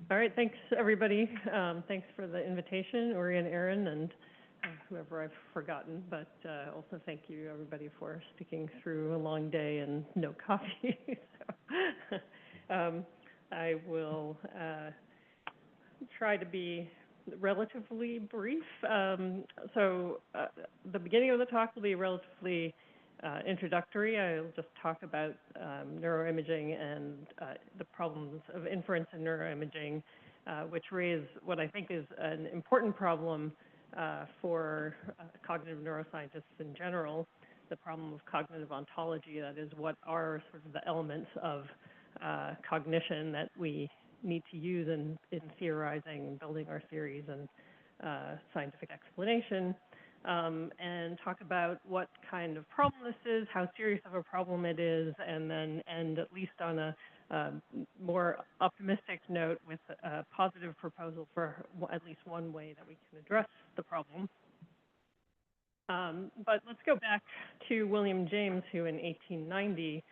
All right, thanks everybody. Thanks for the invitation, Uri and Aaron, and whoever I've forgotten. But also thank you everybody for sticking through a long day and no coffee. I will try to be relatively brief. The beginning of the talk will be relatively introductory. I'll just talk about neuroimaging and the problems of inference in neuroimaging, which raise what I think is an important problem for cognitive neuroscientists in general, the problem of cognitive ontology. That is, what are sort of the elements of cognition that we need to use in theorizing, building our theories and scientific explanation. And talk about what kind of problem this is, how serious of a problem it is, and then end at least on a more optimistic note with a positive proposal for at least one way that we can address the problem. But let's go back to William James, who in 1890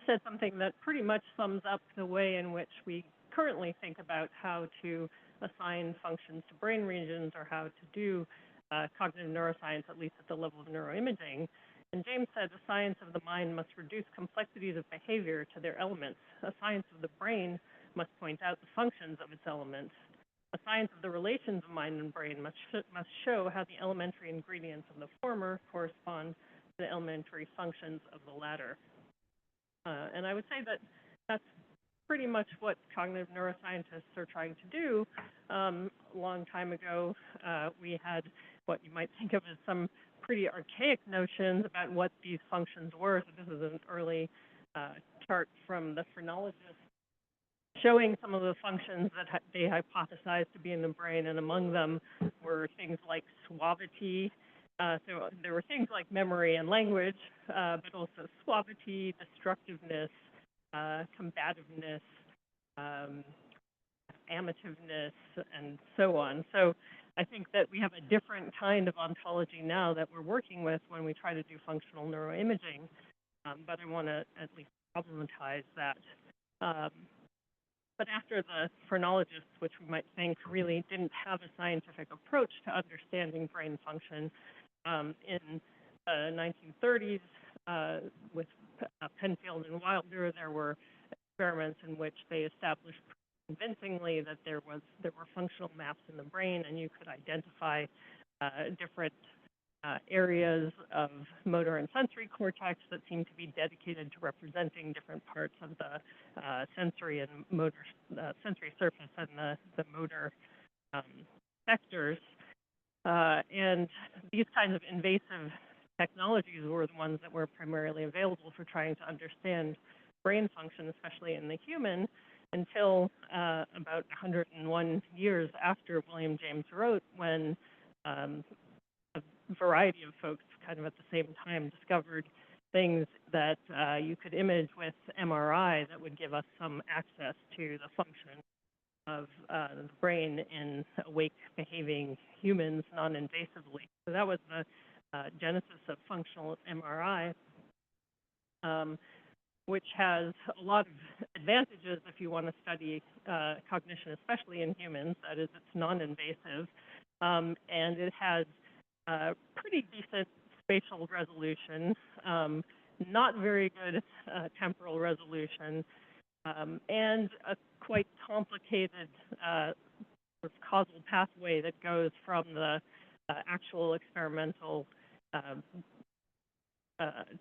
said something that pretty much sums up the way in which we currently think about how to assign functions to brain regions or how to do cognitive neuroscience, at least at the level of neuroimaging. And James said, a science of the mind must reduce complexities of behavior to their elements. A science of the brain must point out the functions of its elements. A science of the relations of mind and brain must show how the elementary ingredients of the former correspond to the elementary functions of the latter. And I would say that that's pretty much what cognitive neuroscientists are trying to do. A long time ago, we had what you might think of as some pretty archaic notions about what these functions were. So this is an early chart from the phrenologists showing some of the functions that they hypothesized to be in the brain, and among them were things like suavity. So there were things like memory and language, but also suavity, destructiveness, combativeness, amativeness, and so on. So I think that we have a different kind of ontology now that we're working with when we try to do functional neuroimaging, but I want to at least problematize that. But after the phrenologists, which we might think really didn't have a scientific approach to understanding brain function, in the 1930s, with Penfield and Wilder, there were experiments in which they established convincingly that there were functional maps in the brain, and you could identify different areas of motor and sensory cortex that seemed to be dedicated to representing different parts of the sensory and motor sensory surface and the motor sectors. And these kinds of invasive technologies were the ones that were primarily available for trying to understand brain function, especially in the human, until about 101 years after William James wrote, when a variety of folks kind of at the same time discovered things that you could image with MRI that would give us some access to the function of the brain in awake behaving humans non-invasively. So that was the genesis of functional MRI, which has a lot of advantages if you want to study cognition, especially in humans. That is, it's non-invasive, and it has pretty decent spatial resolution, not very good temporal resolution, and a quite complicated sort of causal pathway that goes from the actual experimental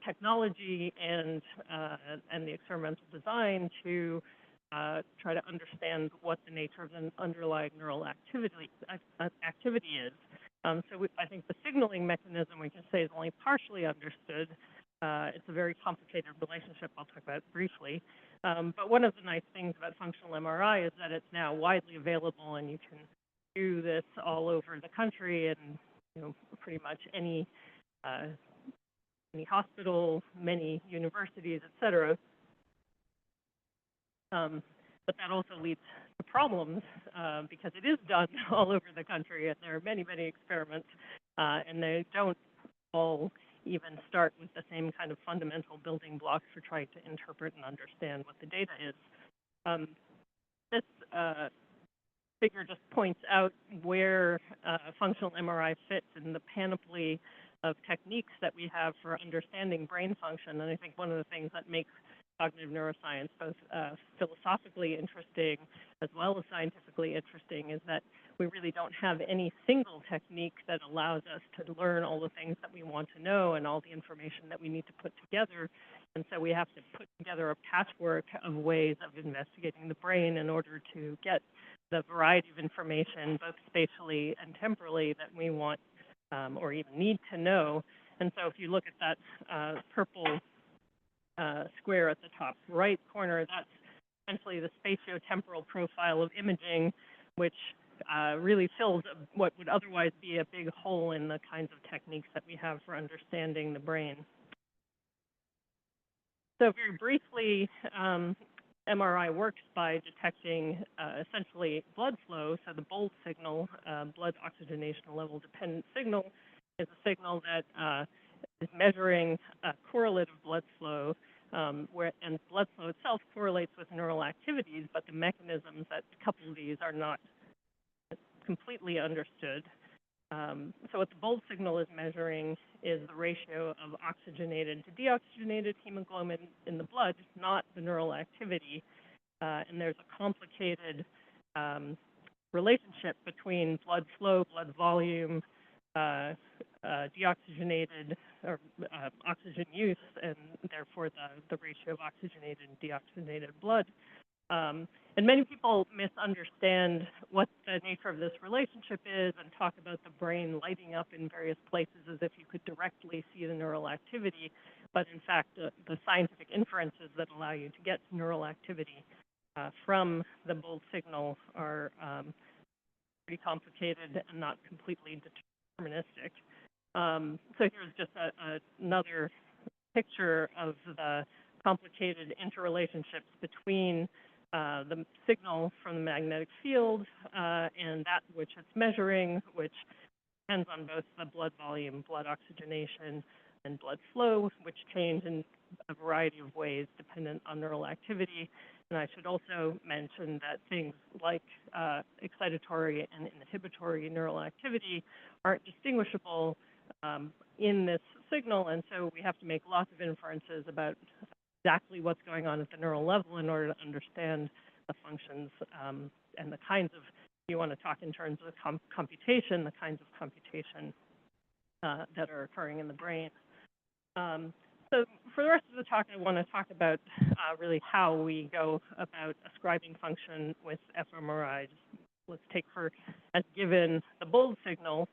technology and the experimental design to try to understand what the nature of the underlying neural activity is. So I think the signaling mechanism, we can say, is only partially understood. It's a very complicated relationship I'll talk about briefly. But one of the nice things about functional MRI is that it's now widely available, and you can do this all over the country and pretty much any hospital, many universities, et cetera. But that also leads to problems because it is done all over the country, and there are many, many experiments, and they don't all even start with the same kind of fundamental building blocks for trying to interpret and understand what the data is. This figure just points out where functional MRI fits in the panoply of techniques that we have for understanding brain function. And I think one of the things that makes cognitive neuroscience both philosophically interesting as well as scientifically interesting is that we really don't have any single technique that allows us to learn all the things that we want to know and all the information that we need to put together. And so we have to put together a patchwork of ways of investigating the brain in order to get the variety of information, both spatially and temporally, that we want or even need to know. And so if you look at that purple square at the top right corner, that's essentially the spatiotemporal profile of imaging, which really fills what would otherwise be a big hole in the kinds of techniques that we have for understanding the brain. So very briefly, MRI works by detecting essentially blood flow. So the bold signal, blood oxygenation level dependent signal, is a signal that is measuring correlative blood flow, and blood flow itself correlates with neural activities, but the mechanisms that couple these are not completely understood. So what the bold signal is measuring is the ratio of oxygenated to deoxygenated hemoglobin in the blood, not the neural activity. And there's a complicated relationship between blood flow, blood volume, deoxygenated or oxygen use, and therefore the ratio of oxygenated and deoxygenated blood. And many people misunderstand what the nature of this relationship is and talk about the brain lighting up in various places as if you could directly see the neural activity. But in fact, the scientific inferences that allow you to get to neural activity from the bold signal are pretty complicated and not completely deterministic. So here's just another picture of the complicated interrelationships between the signal from the magnetic field and that which it's measuring, which depends on both the blood volume, blood oxygenation, and blood flow, which change in a variety of ways dependent on neural activity. And I should also mention that things like excitatory and inhibitory neural activity aren't distinguishable in this signal, and so we have to make lots of inferences about exactly what's going on at the neural level in order to understand the functions and the kinds of, if you want to talk in terms of computation, the kinds of computation that are occurring in the brain. So for the rest of the talk, I want to talk about really how we go about ascribing function with fMRI. Let's take for as given the bold signal.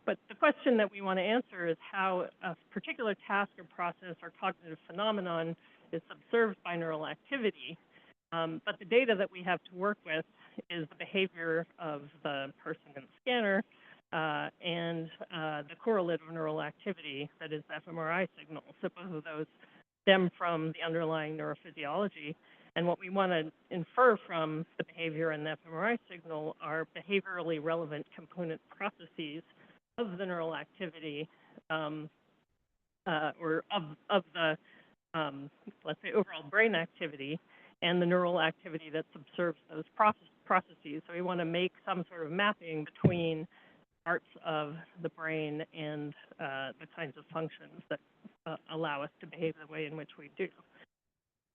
But the question that we want to answer is how a particular task or process or cognitive phenomenon is observed by neural activity. But the data that we have to work with is the behavior of the person in the scanner and the correlative neural activity that is the fMRI signal. So both of those stem from the underlying neurophysiology. And what we want to infer from the behavior and the fMRI signal are behaviorally relevant component processes of the neural activity or of the, let's say, overall brain activity and the neural activity that subserves those processes. So we want to make some sort of mapping between parts of the brain and the kinds of functions that allow us to behave the way in which we do.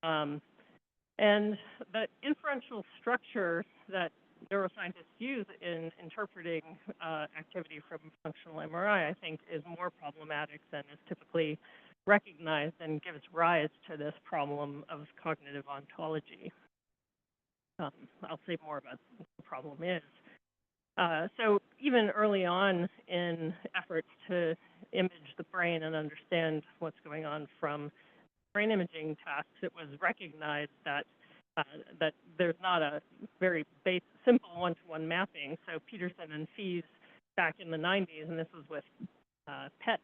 And the inferential structure that neuroscientists use in interpreting activity from functional MRI, I think, is more problematic than is typically recognized and gives rise to this problem of cognitive ontology. I'll say more about what the problem is. So even early on in efforts to image the brain and understand what's going on from brain imaging tasks, it was recognized that that there's not a very simple one-to-one mapping. So Peterson and Fees back in the 90s, and this was with PET,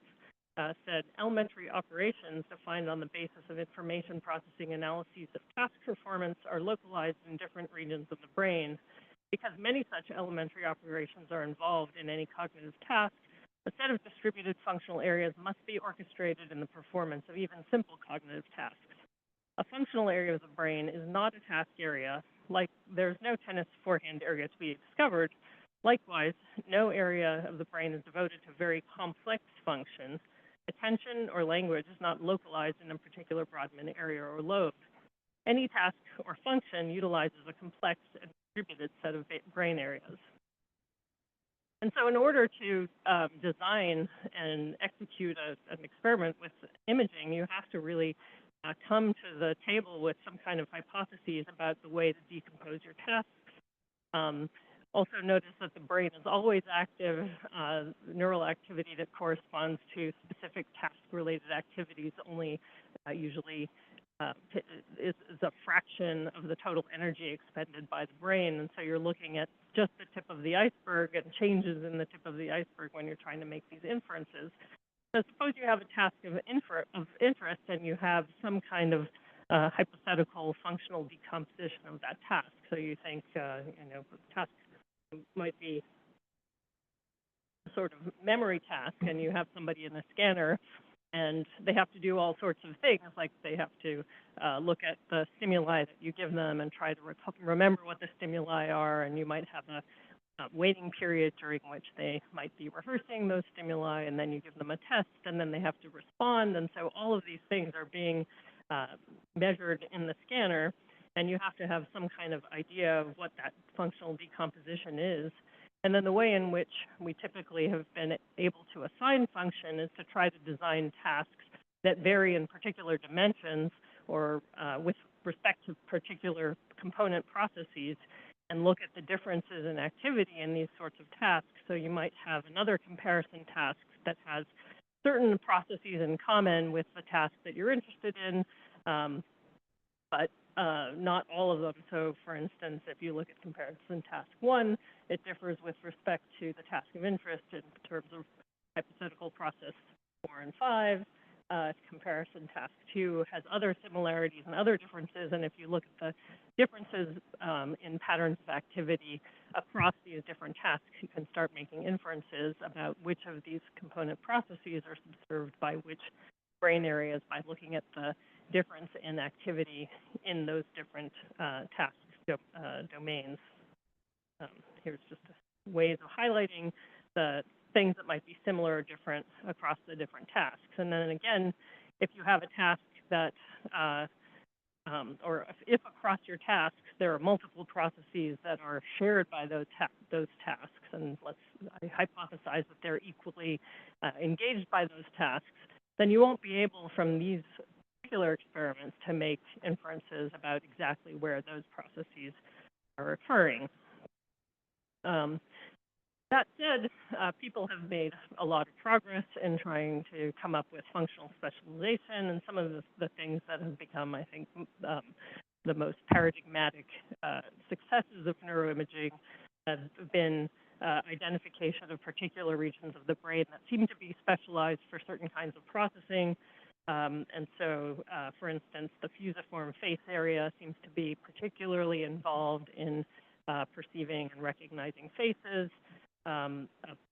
said elementary operations defined on the basis of information processing analyses of task performance are localized in different regions of the brain. Because many such elementary operations are involved in any cognitive task, a set of distributed functional areas must be orchestrated in the performance of even simple cognitive tasks. A functional area of the brain is not a task area, like there's no tennis forehand area to be discovered. Likewise, no area of the brain is devoted to very complex functions. Attention or language is not localized in a particular Brodmann area or lobe. Any task or function utilizes a complex and distributed set of brain areas. And so in order to design and execute an experiment with imaging, you have to really come to the table with some kind of hypotheses about the way to decompose your tasks. Also notice that the brain is always active. Neural activity that corresponds to specific task-related activities only usually is a fraction of the total energy expended by the brain. And so you're looking at just the tip of the iceberg and changes in the tip of the iceberg when you're trying to make these inferences. So suppose you have a task of interest and you have some kind of hypothetical functional decomposition of that task. So you think, the task might be a sort of memory task, and you have somebody in the scanner, and they have to do all sorts of things, like they have to look at the stimuli that you give them and try to remember what the stimuli are, and you might have a waiting period during which they might be rehearsing those stimuli, and then you give them a test, and then they have to respond. And so all of these things are being measured in the scanner, and you have to have some kind of idea of what that functional decomposition is. And then the way in which we typically have been able to assign function is to try to design tasks that vary in particular dimensions or with respect to particular component processes, and look at the differences in activity in these sorts of tasks. So you might have another comparison task that has certain processes in common with the task that you're interested in, but not all of them. So for instance, if you look at comparison task 1, it differs with respect to the task of interest in terms of hypothetical process 4 and 5. Comparison task 2 has other similarities and other differences, and if you look at the differences in patterns of activity across these different tasks, you can start making inferences about which of these component processes are subserved by which brain areas by looking at the difference in activity in those different task domains. Here's just ways of highlighting the things that might be similar or different across the different tasks. And then again, if you have a task that, or if across your tasks there are multiple processes that are shared by those tasks, and I hypothesize that they're equally engaged by those tasks, then you won't be able from these particular experiments to make inferences about exactly where those processes are occurring. That said, people have made a lot of progress in trying to come up with functional specialization, and some of the things that have become, I think, the most paradigmatic successes of neuroimaging have been identification of particular regions of the brain that seem to be specialized for certain kinds of processing. And so, for instance, the fusiform face area seems to be particularly involved in perceiving and recognizing faces. A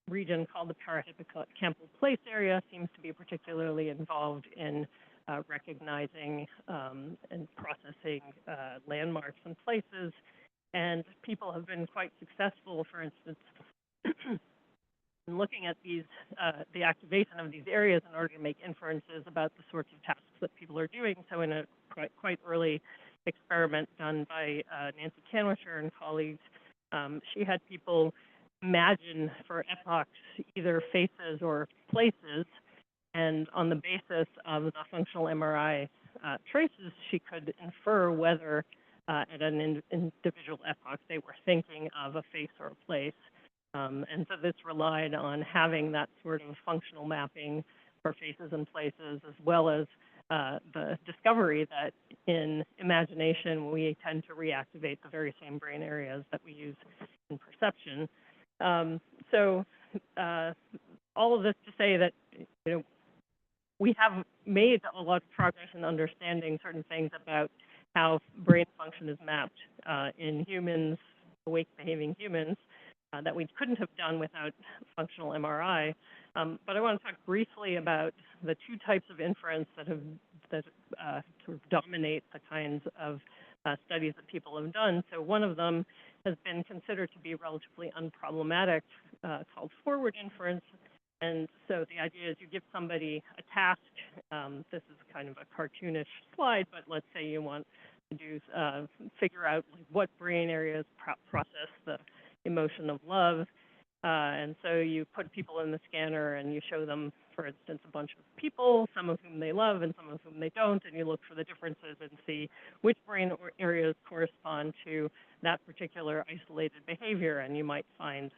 region called the parahippocampal place area seems to be particularly involved in recognizing and processing landmarks and places. And people have been quite successful, for instance, in looking at these, the activation of these areas in order to make inferences about the sorts of tasks that people are doing. So in a quite early experiment done by Nancy Canwisher and colleagues, she had people imagine for epochs either faces or places, and on the basis of the functional MRI traces, she could infer whether at an individual epoch they were thinking of a face or a place. And so this relied on having that sort of functional mapping for faces and places, as well as the discovery that in imagination we tend to reactivate the very same brain areas that we use in perception. So all of this to say that we have made a lot of progress in understanding certain things about how brain function is mapped in humans, awake behaving humans, that we couldn't have done without functional MRI. But I want to talk briefly about the two types of inference that sort of dominate the kinds of studies that people have done. So one of them has been considered to be relatively unproblematic, called forward inference. And so the idea is you give somebody a task. This is kind of a cartoonish slide, but let's say you want to do figure out like, what brain areas process the emotion of love. And so you put people in the scanner and you show them, for instance, a bunch of people, some of whom they love and some of whom they don't, and you look for the differences and see which brain areas correspond to that particular isolated behavior. And you might find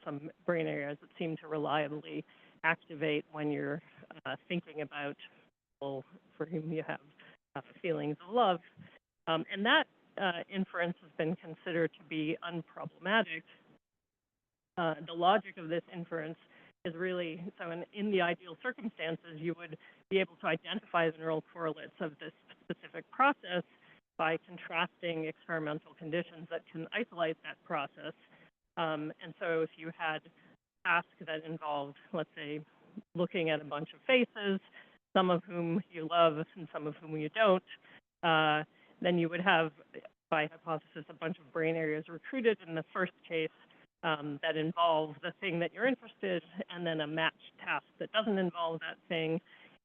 some brain areas that seem to reliably activate when you're thinking about people for whom you have feelings of love. And that inference has been considered to be unproblematic. The logic of this inference is really, so in the ideal circumstances, you would be able to identify the neural correlates of this specific process by contrasting experimental conditions that can isolate that process. And so if you had a task that involved, let's say, looking at a bunch of faces, some of whom you love and some of whom you don't, then you would have, by hypothesis, a bunch of brain areas recruited in the first case that involve the thing that you're interested in, and then a matched task that doesn't involve that thing.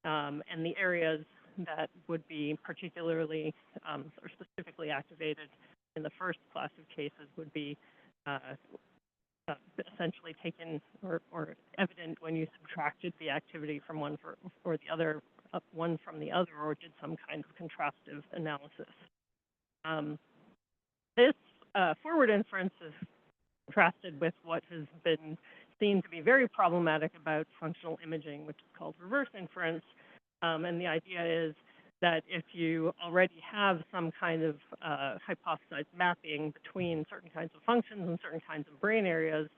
And the areas that would be particularly or specifically activated in the first class of cases would be essentially taken or evident when you subtracted the activity from one or the other, one from the other, or did some kind of contrastive analysis. This forward inference is contrasted with what has been seen to be very problematic about functional imaging, which is called reverse inference. And the idea is that if you already have some kind of hypothesized mapping between certain kinds of functions and certain kinds of brain areas,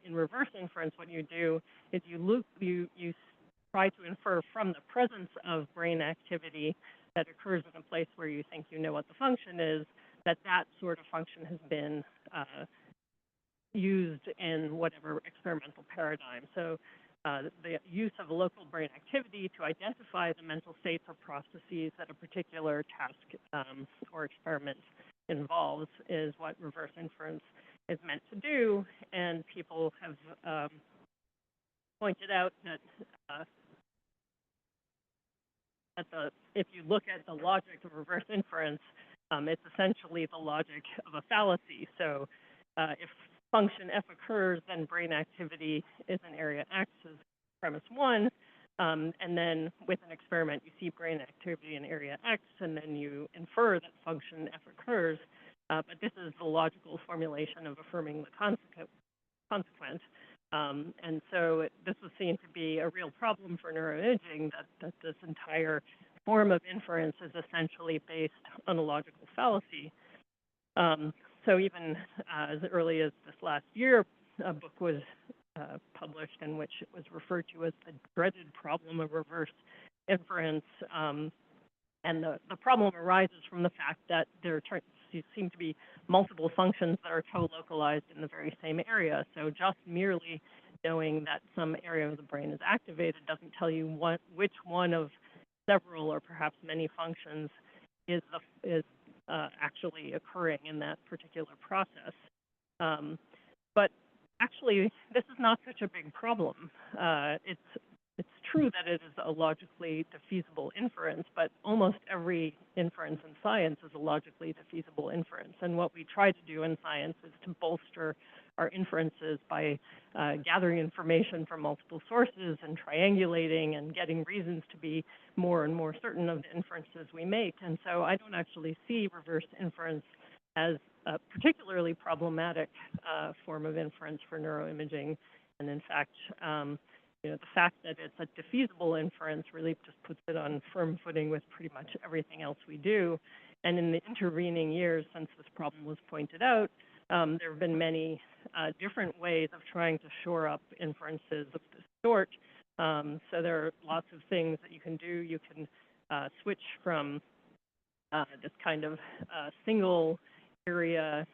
in reverse inference, what you do is you try to infer from the presence of brain activity that occurs in a place where you think you know what the function is, that sort of function has been used in whatever experimental paradigm. So the use of local brain activity to identify the mental states or processes that a particular task or experiment involves is what reverse inference is meant to do. And people have pointed out that if you look at the logic of reverse inference, it's essentially the logic of a fallacy. So if function F occurs, then brain activity is in area X is premise one. And then with an experiment, you see brain activity in area X, and then you infer that function F occurs. But this is the logical formulation of affirming the consequent. And so this was seen to be a real problem for neuroimaging, that this entire form of inference is essentially based on a logical fallacy. So even as early as this last year, a book was published in which it was referred to as the dreaded problem of reverse inference. And the problem arises from the fact that there seem to be multiple functions that are co-localized in the very same area. So just merely knowing that some area of the brain is activated doesn't tell you which one of several or perhaps many functions is actually occurring in that particular process. But actually, this is not such a big problem. It's true that it is a logically defeasible inference, but almost every inference in science is a logically defeasible inference. And what we try to do in science is to bolster our inferences by gathering information from multiple sources and triangulating and getting reasons to be more and more certain of the inferences we make. And so I don't actually see reverse inference as a particularly problematic form of inference for neuroimaging. And in fact, the fact that it's a defeasible inference really just puts it on firm footing with pretty much everything else we do. And in the intervening years since this problem was pointed out, there have been many different ways of trying to shore up inferences of this sort. So there are lots of things that you can do. You can switch from this kind of single area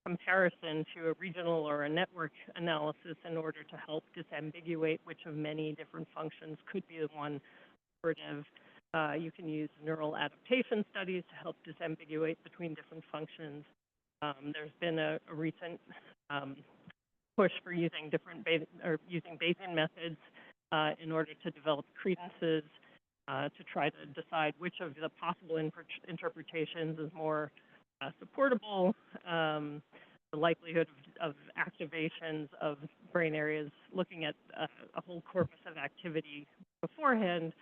comparison to a regional or a network analysis in order to help disambiguate which of many different functions could be the one operative. You can use neural adaptation studies to help disambiguate between different functions. There's been a recent push for using using Bayesian methods in order to develop credences to try to decide which of the possible interpretations is more supportable. The likelihood of activations of brain areas, looking at a whole corpus of activity beforehand.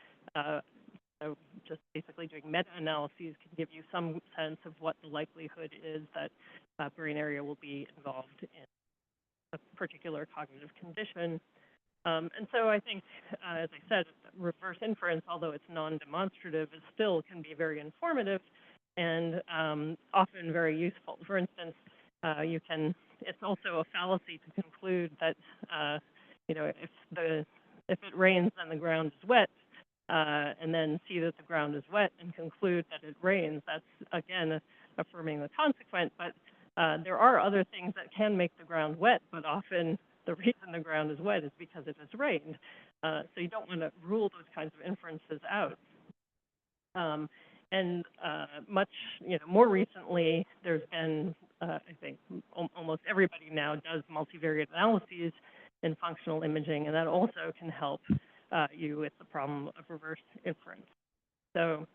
So just basically doing meta-analyses can give you some sense of what the likelihood is that a brain area will be involved in a particular cognitive condition. And so I think, as I said, reverse inference, although it's non-demonstrative, it still can be very informative and often very useful. For instance, it's also a fallacy to conclude that, if it rains and the ground is wet, and then see that the ground is wet and conclude that it rains, that's, again, affirming the consequent. But there are other things that can make the ground wet, but often the reason the ground is wet is because it has rained. So you don't want to rule those kinds of inferences out. And much, more recently, there's been, I think, almost everybody now does multivariate analyses in functional imaging, and that also can help you with the problem of reverse inference. So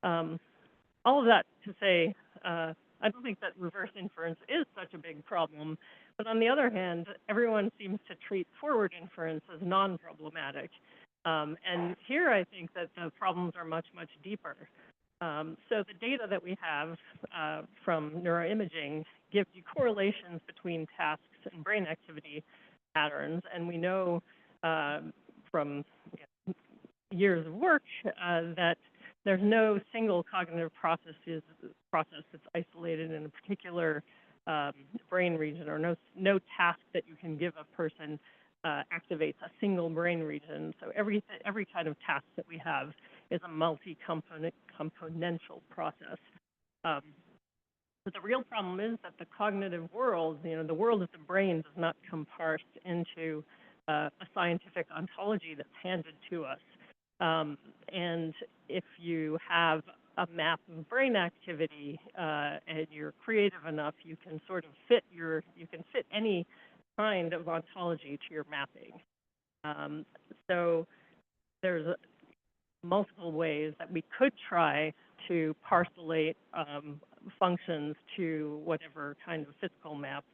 all of that to say, I don't think that reverse inference is such a big problem, but on the other hand, everyone seems to treat forward inference as non-problematic. And here I think that the problems are much, much deeper. So the data that we have from neuroimaging gives you correlations between tasks and brain activity patterns, and we know from years of work that there's no single cognitive process that's isolated in a particular brain region, or no task that you can give a person activates a single brain region. So every kind of task that we have is a multi-componential process. But the real problem is that the cognitive world, the world of the brain, does not come parsed into a scientific ontology that's handed to us. And if you have a map of brain activity and you're creative enough, you can sort of fit any kind of ontology to your mapping. So there's multiple ways that we could try to parcelate functions to whatever kind of physical map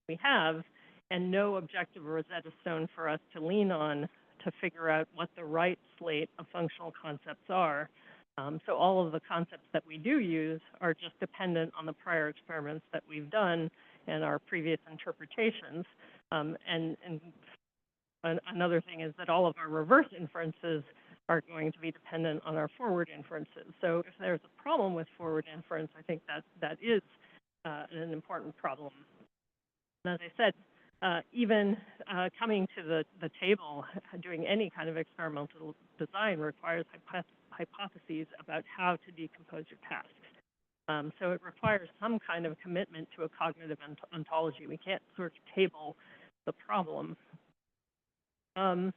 we have, and no objective Rosetta Stone for us to lean on to figure out what the right slate of functional concepts are. So all of the concepts that we do use are just dependent on the prior experiments that we've done and our previous interpretations. And another thing is that all of our reverse inferences are going to be dependent on our forward inferences. So if there's a problem with forward inference, I think that is an important problem. And as I said, even coming to the table, doing any kind of experimental design requires hypotheses about how to decompose your tasks. So it requires some kind of commitment to a cognitive ontology. We can't sort of table the problem. And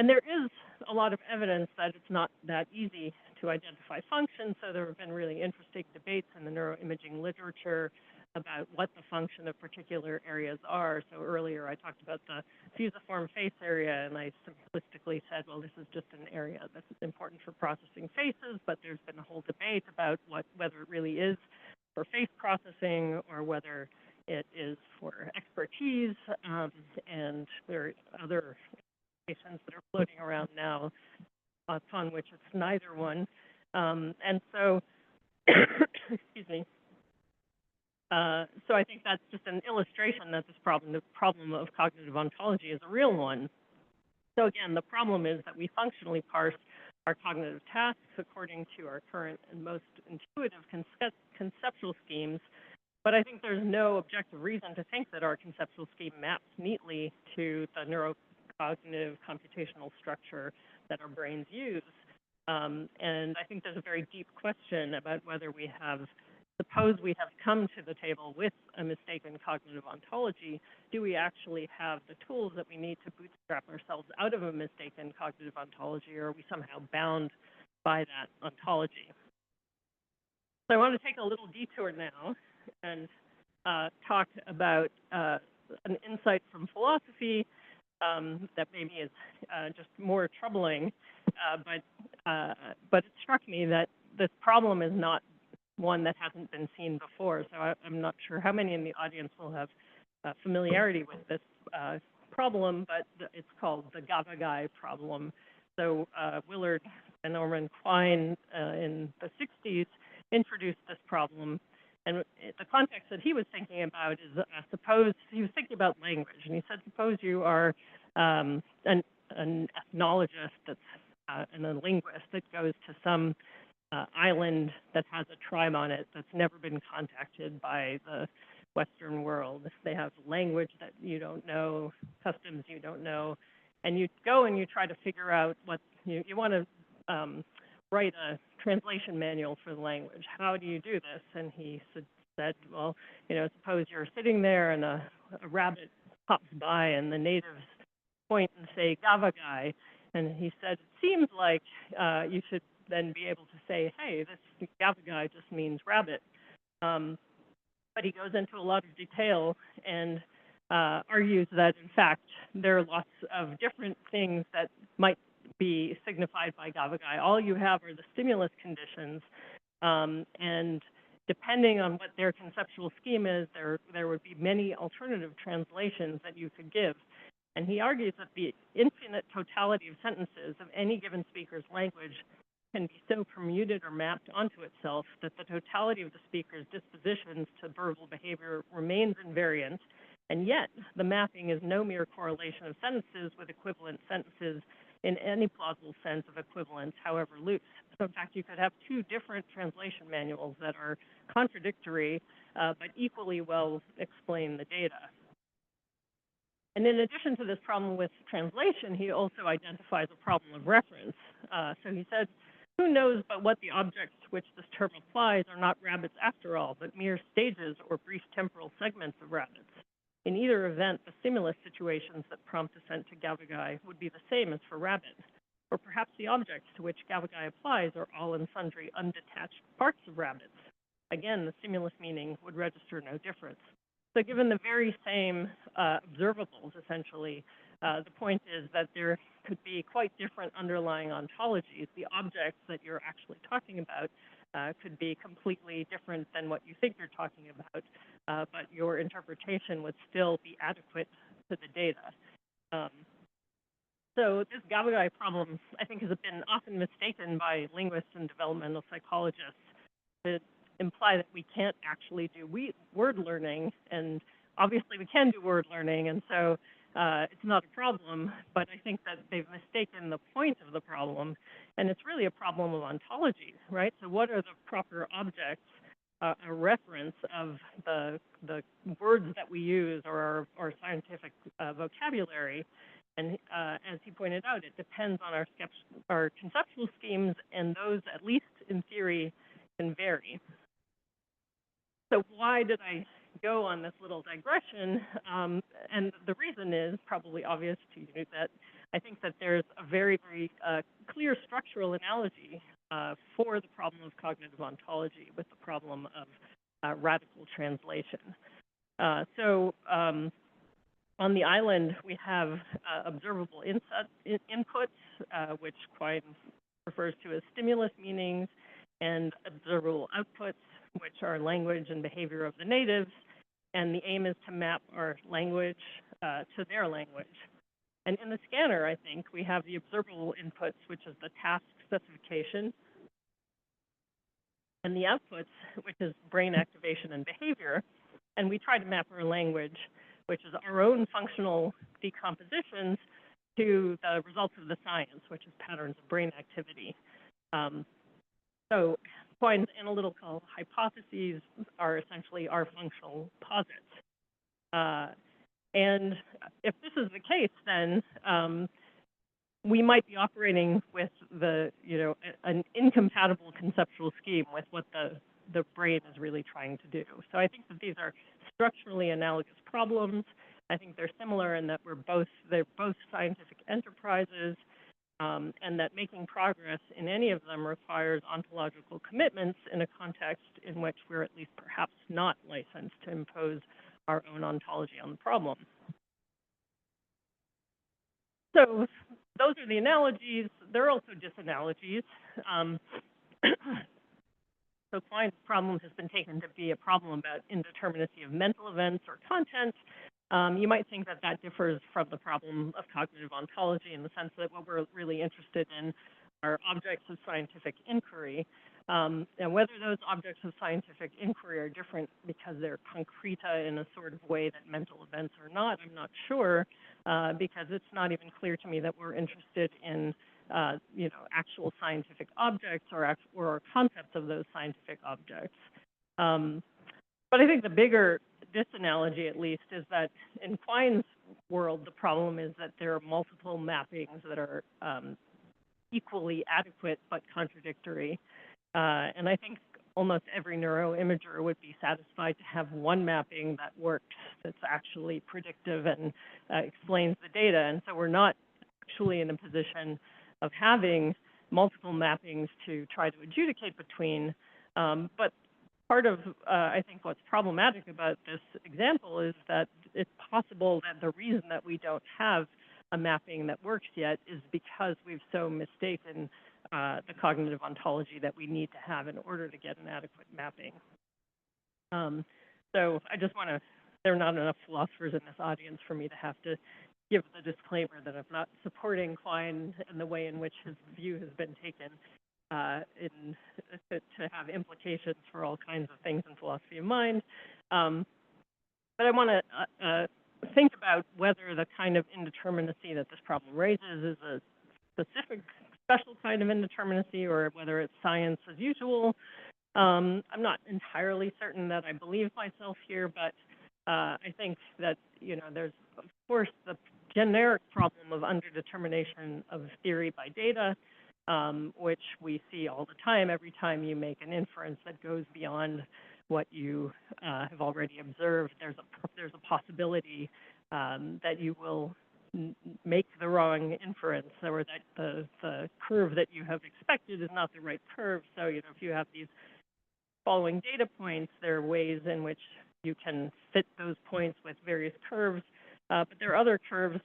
there is a lot of evidence that it's not that easy to identify functions. So there have been really interesting debates in the neuroimaging literature about what the function of particular areas are. So earlier I talked about the fusiform face area, and I simplistically said, well, this is just an area that's important for processing faces, but there's been a whole debate about whether it really is for face processing or whether it is for expertise, and there are other applications that are floating around now upon which it's neither one. And so, excuse me. So I think that's just an illustration that this problem, the problem of cognitive ontology, is a real one. So again, the problem is that we functionally parse our cognitive tasks according to our current and most intuitive conceptual schemes. But I think there's no objective reason to think that our conceptual scheme maps neatly to the neurocognitive computational structure that our brains use. And I think there's a very deep question about whether we have, suppose we have come to the table with a mistaken cognitive ontology, do we actually have the tools that we need to bootstrap ourselves out of a mistaken cognitive ontology, or are we somehow bound by that ontology. So I want to take a little detour now and talk about an insight from philosophy that maybe is just more troubling, but it struck me that this problem is not one that hasn't been seen before. So I'm not sure how many in the audience will have familiarity with this problem, but it's called the Gavagai problem. So Willard and Norman Quine in the 60s introduced this problem. And the context that he was thinking about is, suppose he was thinking about language, and he said, suppose you are an ethnologist and a linguist that goes to some island that has a tribe on it that's never been contacted by the Western world. They have language that you don't know, customs you don't know, and you go and you try to figure out what you want to write a translation manual for the language. How do you do this? And he said, well, suppose you're sitting there and a rabbit pops by and the natives point and say Gavagai. And he said, it seems like you should then be able to say, hey, this Gavagai just means rabbit. But he goes into a lot of detail and argues that, in fact, there are lots of different things that might be signified by Gavagai. All you have are the stimulus conditions, and depending on what their conceptual scheme is, there would be many alternative translations that you could give. And he argues that the infinite totality of sentences of any given speaker's language can be so permuted or mapped onto itself that the totality of the speaker's dispositions to verbal behavior remains invariant, and yet the mapping is no mere correlation of sentences with equivalent sentences in any plausible sense of equivalence, however loose. So in fact, you could have two different translation manuals that are contradictory, but equally well explain the data. And in addition to this problem with translation, he also identifies a problem of reference. So he said, who knows but what the objects to which this term applies are not rabbits after all, but mere stages or brief temporal segments of rabbits. In either event, the stimulus situations that prompt assent to Gavagai would be the same as for rabbit. Or perhaps the objects to which Gavagai applies are all and sundry undetached parts of rabbits. Again, the stimulus meaning would register no difference. So given the very same observables, essentially, the point is that there could be quite different underlying ontologies. The objects that you're actually talking about could be completely different than what you think you're talking about, but your interpretation would still be adequate to the data. So this Gavagai problem, I think, has been often mistaken by linguists and developmental psychologists to imply that we can't actually do word learning, and obviously we can do word learning, and so it's not a problem, but I think that they've mistaken the point of the problem, and it's really a problem of ontology, right? So what are the proper objects, a reference of the words that we use or our scientific vocabulary? And as he pointed out, it depends on our conceptual schemes, and those, at least in theory, can vary. So why did I go on this little digression? And the reason is probably obvious to you, that I think that there's a very, very clear structural analogy for the problem of cognitive ontology with the problem of radical translation. On the island, we have observable inputs, which Quine refers to as stimulus meanings, and observable outputs, which are language and behavior of the natives. And the aim is to map our language to their language. And in the scanner, I think, we have the observable inputs, which is the task specification, and the outputs, which is brain activation and behavior. And we try to map our language, which is our own functional decompositions, to the results of the science, which is patterns of brain activity. So Quine's analytical hypotheses are essentially our functional posits. And if this is the case, then we might be operating with an incompatible conceptual scheme with what the brain is really trying to do. So I think that these are structurally analogous problems. I think they're similar in that they're both scientific enterprises. and that making progress in any of them requires ontological commitments in a context in which we're at least perhaps not licensed to impose our own ontology on the problem. So those are the analogies. There are also disanalogies. So Klein's problem has been taken to be a problem about indeterminacy of mental events or content. You might think that that differs from the problem of cognitive ontology in the sense that what we're really interested in are objects of scientific inquiry. And whether those objects of scientific inquiry are different because they're concreta in a sort of way that mental events are not, I'm not sure, because it's not even clear to me that we're interested in actual scientific objects or concepts of those scientific objects. But I think the bigger disanalogy, at least, is that in Klein's world, the problem is that there are multiple mappings that are equally adequate but contradictory. And I think almost every neuroimager would be satisfied to have one mapping that works, that's actually predictive and explains the data. And so we're not actually in a position of having multiple mappings to try to adjudicate between. But part of, I think, what's problematic about this example is that it's possible that the reason that we don't have a mapping that works yet is because we've so mistaken the cognitive ontology that we need to have in order to get an adequate mapping. So I just want to, there are not enough philosophers in this audience for me to have to give the disclaimer that I'm not supporting Klein and the way in which his view has been taken to have implications for all kinds of things in philosophy of mind. But I want to think about whether the kind of indeterminacy that this problem raises is a specific, special kind of indeterminacy or whether it's science as usual. I'm not entirely certain that I believe myself here, but I think that, there's, of course, the generic problem of underdetermination of theory by data, which we see all the time. Every time you make an inference that goes beyond what you have already observed, there's a possibility that you will make the wrong inference, or that the curve that you have expected is not the right curve. So, if you have these following data points, there are ways in which you can fit those points with various curves. But there are other curves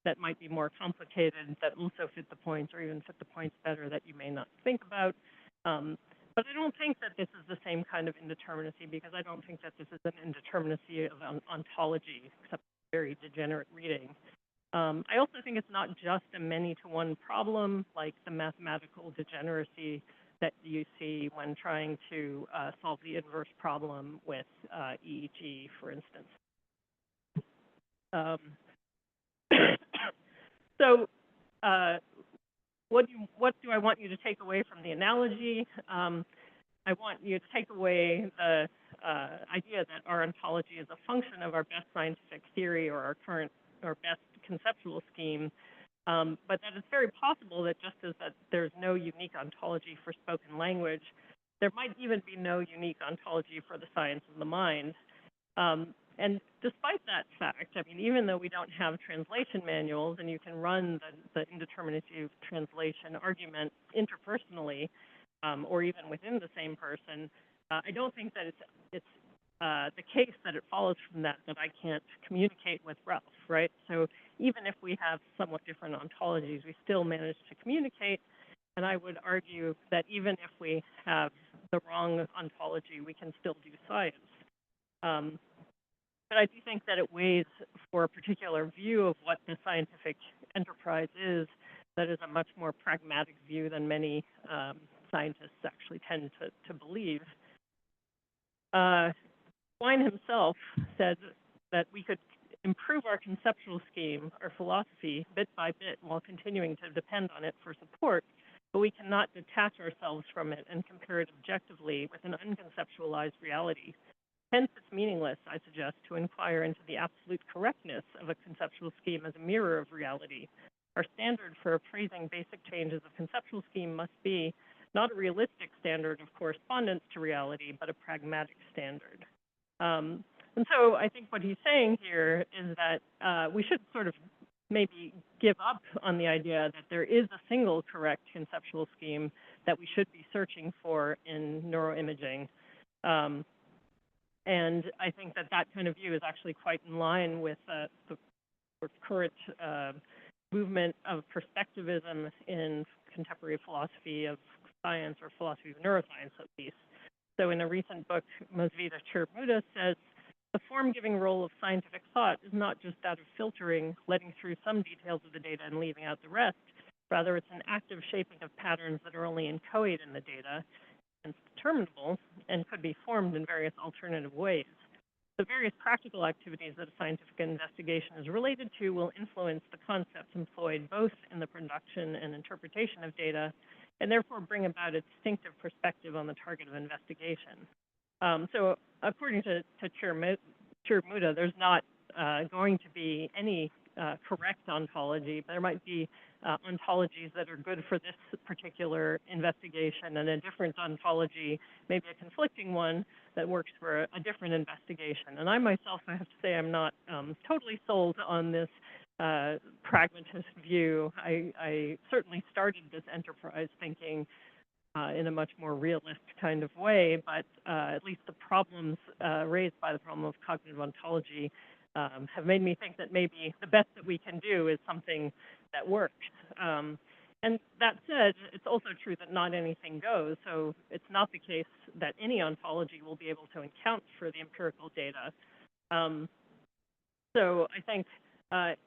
that might be more complicated that also fit the points or even fit the points better that you may not think about. But I don't think that this is the same kind of indeterminacy, because I don't think that this is an indeterminacy of ontology, except very degenerate reading. I also think it's not just a many-to-one problem, like the mathematical degeneracy that you see when trying to solve the inverse problem with EEG, for instance. So what do I want you to take away from the analogy? I want you to take away the idea that our ontology is a function of our best scientific theory or our best conceptual scheme, but that it's very possible that just as that there's no unique ontology for spoken language, there might even be no unique ontology for the science of the mind. And despite that fact, I mean, even though we don't have translation manuals and you can run the indeterminacy of translation argument interpersonally, or even within the same person, I don't think that it's the case that it follows from that I can't communicate with Ralph, right? So even if we have somewhat different ontologies, we still manage to communicate. And I would argue that even if we have the wrong ontology, we can still do science. But I do think that it weighs for a particular view of what the scientific enterprise is that is a much more pragmatic view than many scientists actually tend to believe. Klein himself said that we could improve our conceptual scheme, our philosophy, bit by bit while continuing to depend on it for support, but we cannot detach ourselves from it and compare it objectively with an unconceptualized reality. Hence, it's meaningless, I suggest, to inquire into the absolute correctness of a conceptual scheme as a mirror of reality. Our standard for appraising basic changes of conceptual scheme must be not a realistic standard of correspondence to reality, but a pragmatic standard. And so I think what he's saying here is that we should sort of maybe give up on the idea that there is a single correct conceptual scheme that we should be searching for in neuroimaging. And I think that that kind of view is actually quite in line with the current movement of perspectivism in contemporary philosophy of science, or philosophy of neuroscience at least. So in a recent book, Mosvita Chirmuda says, the form-giving role of scientific thought is not just that of filtering, letting through some details of the data and leaving out the rest. Rather, it's an active shaping of patterns that are only inchoate in the data and determinable and could be formed in various alternative ways. The various practical activities that a scientific investigation is related to will influence the concepts employed both in the production and interpretation of data, and therefore bring about a distinctive perspective on the target of investigation. So according to Chirmuda, there's not going to be any correct ontology, but there might be ontologies that are good for this particular investigation, and a different ontology, maybe a conflicting one, that works for a different investigation. And I myself, I have to say, I'm not totally sold on this pragmatist view. I certainly started this enterprise thinking in a much more realist kind of way, but at least the problems raised by the problem of cognitive ontology have made me think that maybe the best that we can do is something that works. And that said, it's also true that not anything goes, so it's not the case that any ontology will be able to account for the empirical data. So I think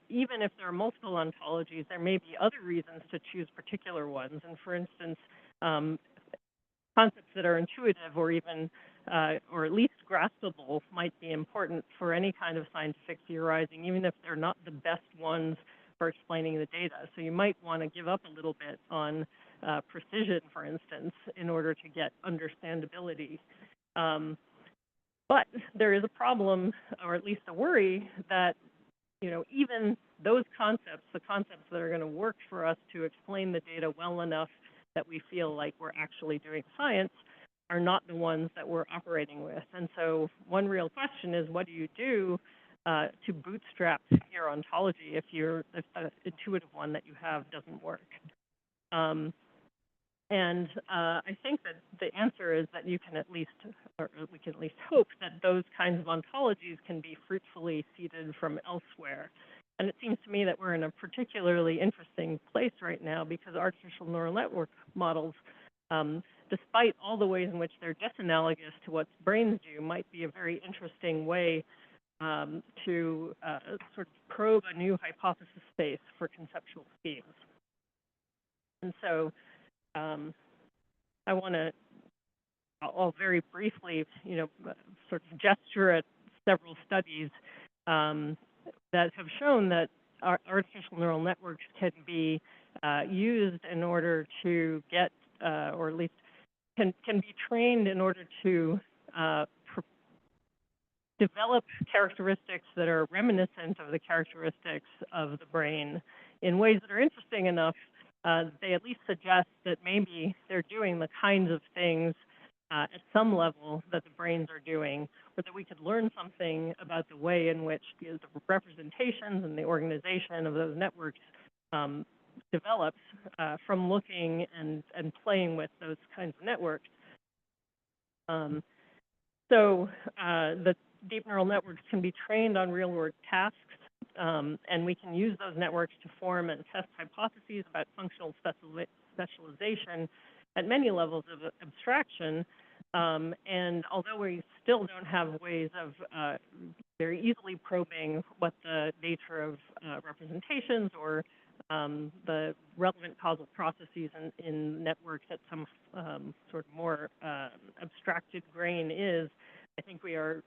even if there are multiple ontologies, there may be other reasons to choose particular ones. And for instance, concepts that are intuitive or even, or at least graspable might be important for any kind of scientific theorizing, even if they're not the best ones for explaining the data. So you might want to give up a little bit on precision, for instance, in order to get understandability. But there is a problem, or at least a worry, that even those concepts, the concepts that are going to work for us to explain the data well enough that we feel like we're actually doing science, are not the ones that we're operating with. And so one real question is, what do you do to bootstrap your ontology if the intuitive one that you have doesn't work? And I think that the answer is that you can at least, or we can at least hope that those kinds of ontologies can be fruitfully seeded from elsewhere. And it seems to me that we're in a particularly interesting place right now because artificial neural network models, despite all the ways in which they're disanalogous to what brains do, might be a very interesting way to sort of probe a new hypothesis space for conceptual schemes. And so I want to, I'll very briefly, sort of gesture at several studies that have shown that artificial neural networks can be used in order to get, or at least can be trained in order to develop characteristics that are reminiscent of the characteristics of the brain in ways that are interesting enough. They at least suggest that maybe they're doing the kinds of things at some level that the brains are doing, or that we could learn something about the way in which the representations and the organization of those networks develops from looking and playing with those kinds of networks. So the deep neural networks can be trained on real-world tasks, and we can use those networks to form and test hypotheses about functional specialization at many levels of abstraction. And although we still don't have ways of very easily probing what the nature of representations or the relevant causal processes in networks at some sort of more abstracted grain is, I think we are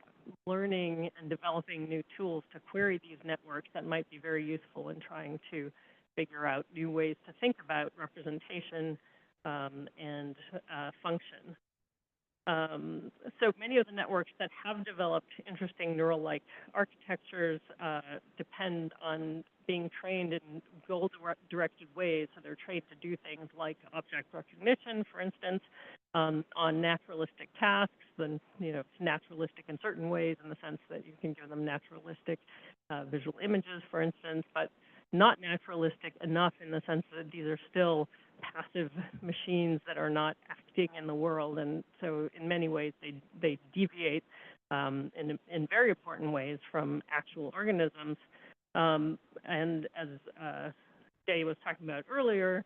learning and developing new tools to query these networks that might be very useful in trying to figure out new ways to think about representation and function. So many of the networks that have developed interesting neural-like architectures depend on being trained in goal-directed ways. So they're trained to do things like object recognition, for instance, on naturalistic tasks. Then, it's naturalistic in certain ways in the sense that you can give them naturalistic visual images, for instance, but not naturalistic enough in the sense that these are still passive machines that are not acting in the world, and so in many ways they deviate in very important ways from actual organisms. And as Jay was talking about earlier,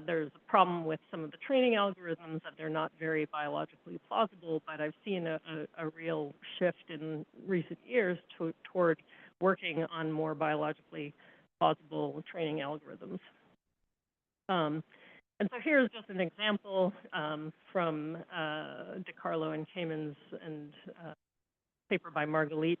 there's a problem with some of the training algorithms that they're not very biologically plausible, but I've seen a real shift in recent years toward working on more biologically plausible training algorithms. And so here's just an example from DiCarlo and Kamen's and paper by Margalit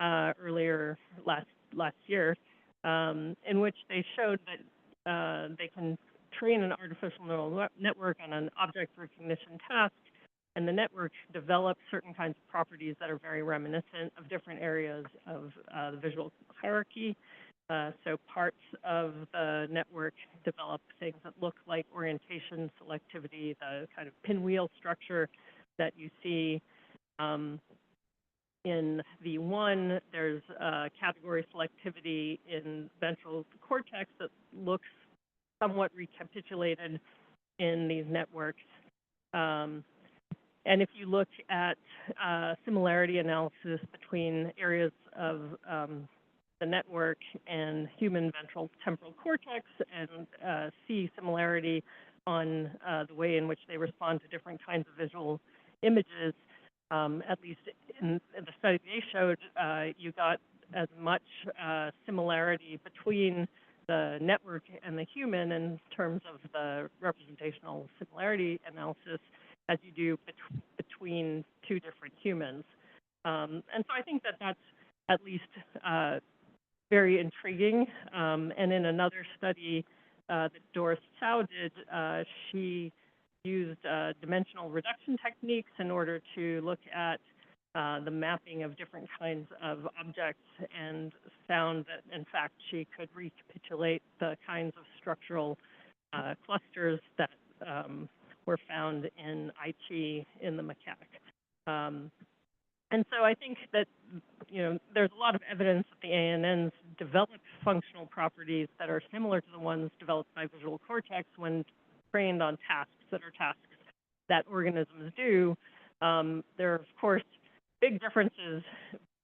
earlier last year, in which they showed that they can train an artificial neural network on an object recognition task, and the network develops certain kinds of properties that are very reminiscent of different areas of the visual hierarchy. So parts of the network develop things that look like orientation, selectivity, the kind of pinwheel structure that you see in V1. There's category selectivity in ventral cortex that looks somewhat recapitulated in these networks. And if you look at similarity analysis between areas of the network and human ventral temporal cortex and see similarity on the way in which they respond to different kinds of visual images, at least in the study they showed, you got as much similarity between the network and the human in terms of the representational similarity analysis as you do between two different humans. And so I think that that's at least very intriguing. And in another study that Doris Tsao did, she used dimensional reduction techniques in order to look at the mapping of different kinds of objects, and found that, in fact, she could recapitulate the kinds of structural clusters that were found in IT in the macaque. And so I think that, there's a lot of evidence that the ANNs develop functional properties that are similar to the ones developed by visual cortex when trained on tasks that are tasks that organisms do. There are, of course, big differences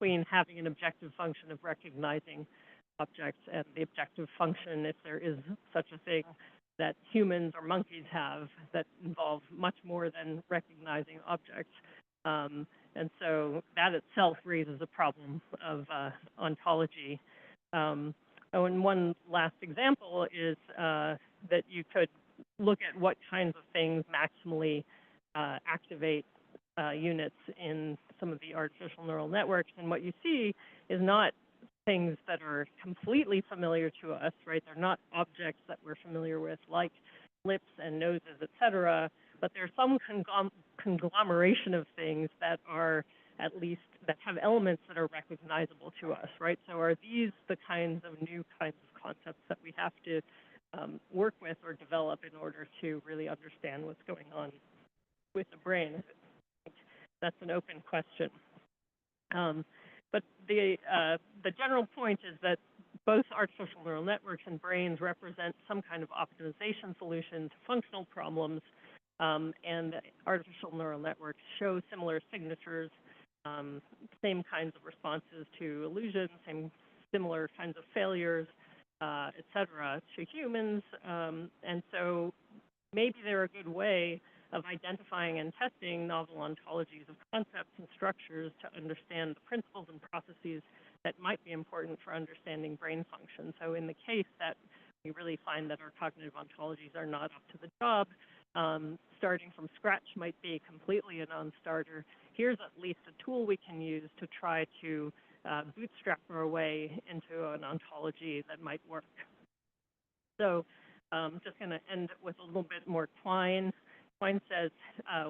between having an objective function of recognizing objects and the objective function, if there is such a thing, that humans or monkeys have that involve much more than recognizing objects. And so that itself raises a problem of ontology. And one last example is that you could look at what kinds of things maximally activate units in some of the artificial neural networks. And what you see is not things that are completely familiar to us, right? They're not objects that we're familiar with, like lips and noses, et cetera, but there's some conglomeration of things that are at least, that have elements that are recognizable to us, right? So are these the kinds of new kinds of concepts that we have to work with or develop in order to really understand what's going on with the brain? That's an open question. But the general point is that both artificial neural networks and brains represent some kind of optimization solution to functional problems, and artificial neural networks show similar signatures, same kinds of responses to illusions, similar kinds of failures, et cetera, to humans. And so maybe they're a good way of identifying and testing novel ontologies of concepts and structures to understand the principles and processes that might be important for understanding brain function. So in the case that we really find that our cognitive ontologies are not up to the job, starting from scratch might be completely a non-starter. Here's at least a tool we can use to try to bootstrap our way into an ontology that might work. So I'm just going to end with a little bit more Quine. Quine says,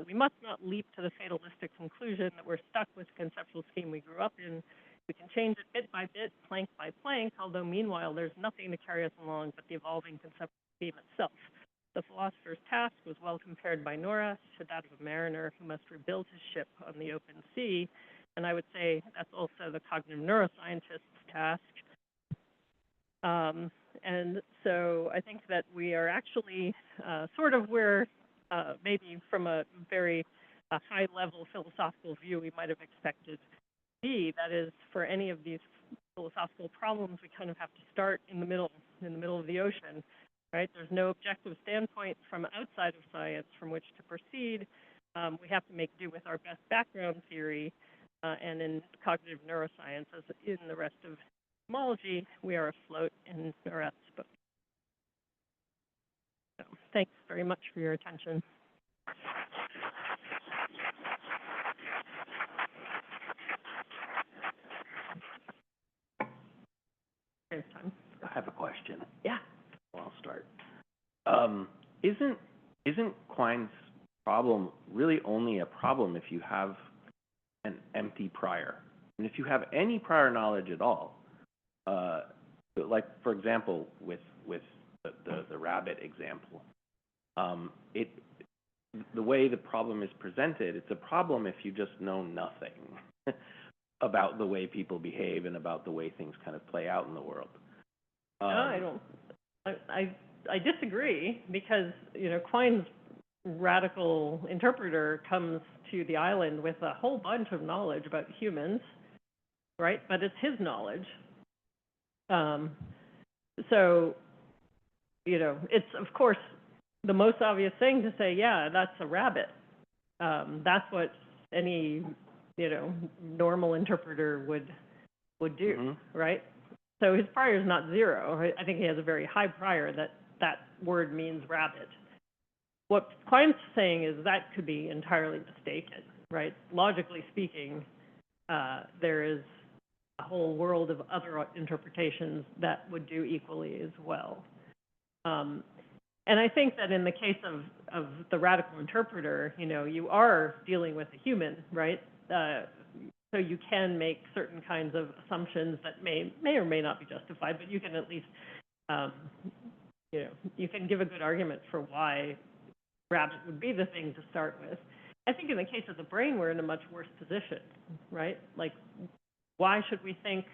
we must not leap to the fatalistic conclusion that we're stuck with the conceptual scheme we grew up in. We can change it bit by bit, plank by plank, although meanwhile there's nothing to carry us along but the evolving conceptual scheme itself. The philosopher's task was well compared by Nora to that of a mariner who must rebuild his ship on the open sea. And I would say that's also the cognitive neuroscientist's task. And so I think that we are actually sort of where maybe from a very high-level philosophical view we might have expected to be. That is, for any of these philosophical problems, we kind of have to start in the middle of the ocean, right? There's no objective standpoint from outside of science from which to proceed. We have to make do with our best background theory, and in cognitive neuroscience, as in the rest of homology, we are afloat and are at the boat. So, thanks very much for your attention. There's time. I have a question. Yeah. Well, I'll start. Isn't Quine's problem really only a problem if you have an empty prior? And if you have any prior knowledge at all, like for example with the rabbit example, the way the problem is presented, it's a problem if you just know nothing about the way people behave and about the way things kind of play out in the world. No, I don't. I disagree, because Quine's radical interpreter comes to the island with a whole bunch of knowledge about humans, right? But it's his knowledge. So, it's of course the most obvious thing to say, yeah, that's a rabbit. That's what any normal interpreter would do, right? So his prior is not zero. I think he has a very high prior that word means rabbit. What Quine's saying is that could be entirely mistaken, right? Logically speaking, there is a whole world of other interpretations that would do equally as well. And I think that in the case of the radical interpreter, you are dealing with a human, right? So you can make certain kinds of assumptions that may or may not be justified, but you can at least, you can give a good argument for why rabbit would be the thing to start with. I think in the case of the brain, we're in a much worse position, right? Like, why should we think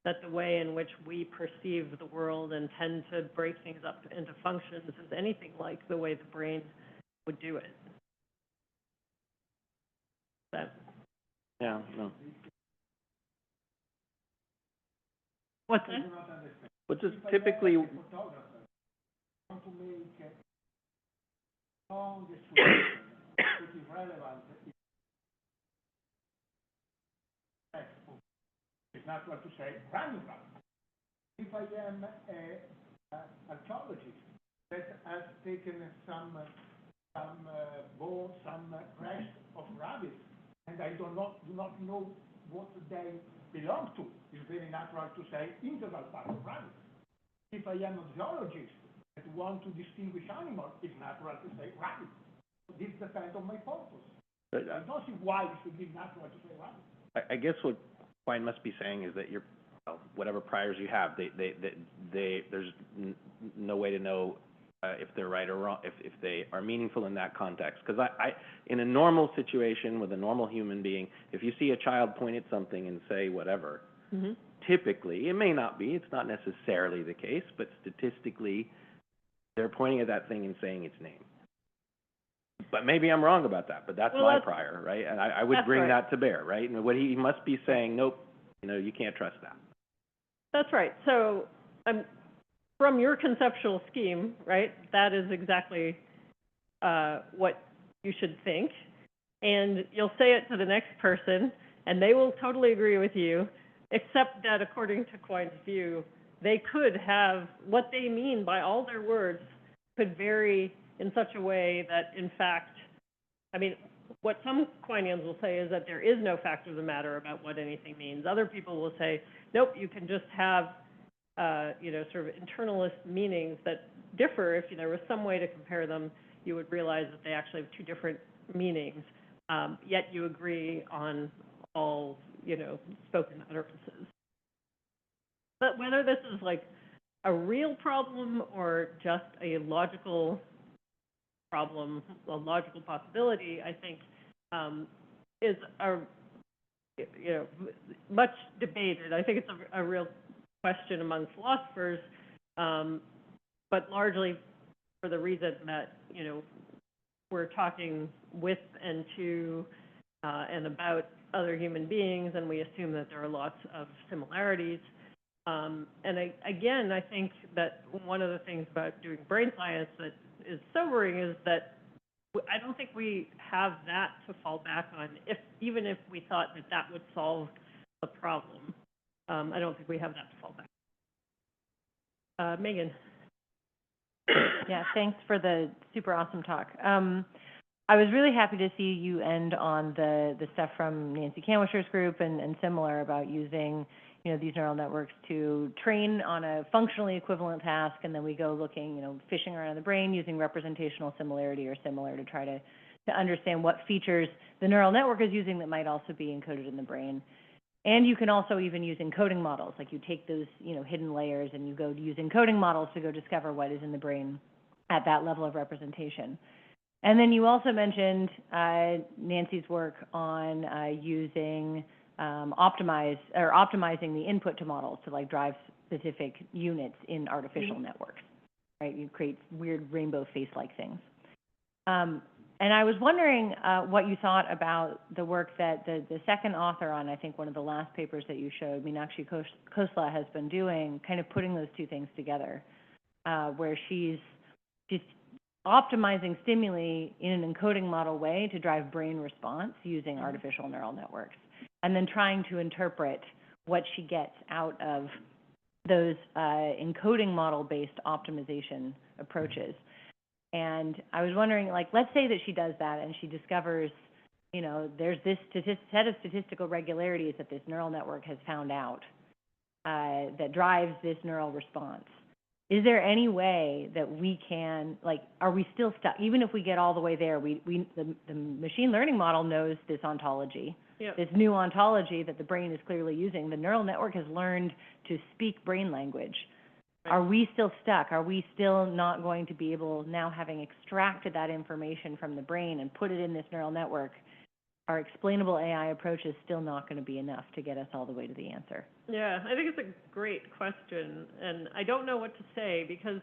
that the way in which we perceive the world and tend to break things up into functions is anything like the way the brain would do it? Yeah, no. What's that? But just typically, want to make a long description which is relevant. It's not what to say random. If I am an archaeologist that has taken some bones, some rest of rabbits, and I do not know what they belong to, it's very natural to say integral part of rabbits. If I am a zoologist that want to distinguish animals, it's natural to say rabbit. This depends on my purpose. I don't see why it should be natural to say rabbit. I guess what Quine must be saying is that whatever priors you have, there's no way to know if they're right or wrong, if they are meaningful in that context. Because in a normal situation with a normal human being, if you see a child point at something and say whatever, typically, it may not be, it's not necessarily the case, but statistically, they're pointing at that thing and saying its name. But maybe I'm wrong about that, but that's my prior, right? And I would bring that to bear, right? And what he must be saying, nope, you can't trust that. That's right. So from your conceptual scheme, right, that is exactly what you should think. And you'll say it to the next person, and they will totally agree with you, except that according to Quine's view, they could have, what they mean by all their words could vary in such a way that, in fact, what some Quineans will say is that there is no fact of the matter about what anything means. Other people will say, nope, you can just have, sort of internalist meanings that differ. If there was some way to compare them, you would realize that they actually have two different meanings, yet you agree on all, spoken utterances. But whether this is like a real problem or just a logical problem, a logical possibility, I think is much debated. I think it's a real question among philosophers, but largely for the reason that, we're talking with and to and about other human beings, and we assume that there are lots of similarities. Again, I think that one of the things about doing brain science that is sobering is that I don't think we have that to fall back on, even if we thought that that would solve the problem. I don't think we have that to fall back. Megan. Yeah, thanks for the super awesome talk. I was really happy to see you end on the stuff from Nancy Canwisher's group and similar about using, these neural networks to train on a functionally equivalent task, and then we go looking, fishing around in the brain using representational similarity or similar to try to understand what features the neural network is using that might also be encoded in the brain. And you can also even use encoding models, like you take those, hidden layers and you go use encoding models to go discover what is in the brain at that level of representation. And then you also mentioned Nancy's work on using optimizing the input to models to like drive specific units in artificial networks, right? You create weird rainbow face-like things. And I was wondering what you thought about the work that the second author on, I think, one of the last papers that you showed, Meenakshi Khosla, has been doing, kind of putting those two things together, where she's just optimizing stimuli in an encoding model way to drive brain response using artificial neural networks, and then trying to interpret what she gets out of those encoding model-based optimization approaches. And I was wondering, like, let's say that she does that and she discovers, there's this set of statistical regularities that this neural network has found out that drives this neural response. Is there any way that we can, like, are we still stuck? Even if we get all the way there, the machine learning model knows this ontology, this new ontology that the brain is clearly using. The neural network has learned to speak brain language. Are we still stuck? Are we still not going to be able, now having extracted that information from the brain and put it in this neural network, our explainable AI approach is still not going to be enough to get us all the way to the answer? Yeah, I think it's a great question, and I don't know what to say because,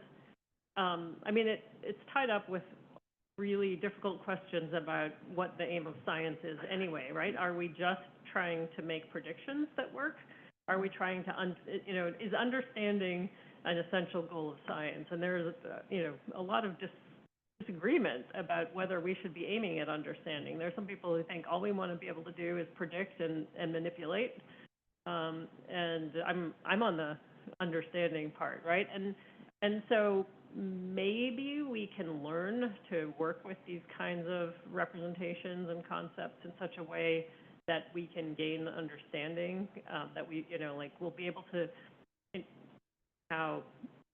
it's tied up with really difficult questions about what the aim of science is anyway, right? Are we just trying to make predictions that work? Are we trying to, is understanding an essential goal of science? And there's, a lot of disagreement about whether we should be aiming at understanding. There are some people who think all we want to be able to do is predict and manipulate. And I'm on the understanding part, right? And so maybe we can learn to work with these kinds of representations and concepts in such a way that we can gain understanding, that we, we'll be able to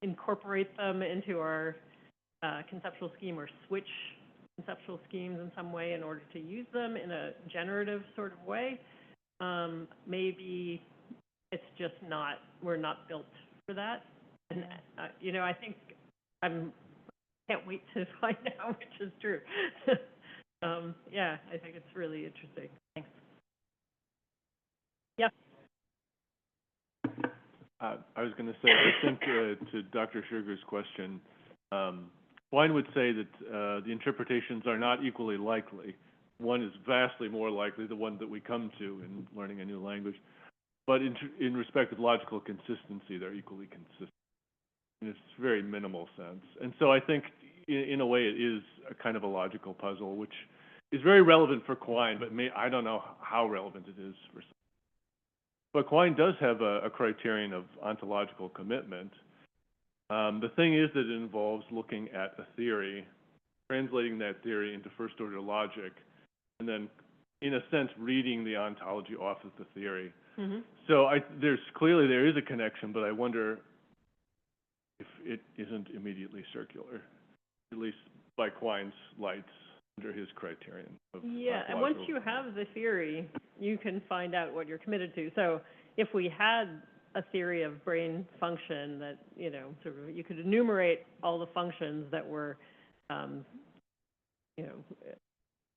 incorporate them into our conceptual scheme or switch conceptual schemes in some way in order to use them in a generative sort of way. Maybe it's just we're not built for that. And, I think can't wait to find out which is true. I think it's really interesting. Thanks. Yeah. I was going to say, I think to Dr. Schurger's question, Quine would say that the interpretations are not equally likely. One is vastly more likely, the one that we come to in learning a new language. But in respect of logical consistency, they're equally consistent in a very minimal sense. And so I think, in a way, it is a kind of a logical puzzle, which is very relevant for Quine, but I don't know how relevant it is for some. But Quine does have a criterion of ontological commitment. The thing is that it involves looking at a theory, translating that theory into first-order logic, and then, in a sense, reading the ontology off of the theory. Mm-hmm. So there is a connection, but I wonder if it isn't immediately circular, at least by Quine's lights under his criterion. And once you have the theory, you can find out what you're committed to. So if we had a theory of brain function that, sort of you could enumerate all the functions that were,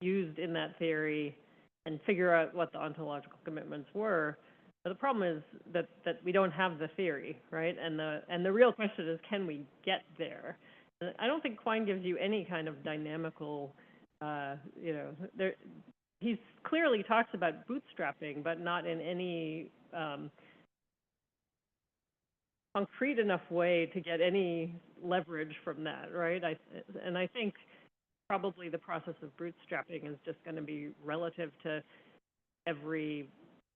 used in that theory and figure out what the ontological commitments were, But the problem is that we don't have the theory, right? And the real question is, can we get there? And I don't think Quine gives you any kind of dynamical, he clearly talks about bootstrapping, but not in any concrete enough way to get any leverage from that, right? I think probably the process of bootstrapping is just going to be relative to every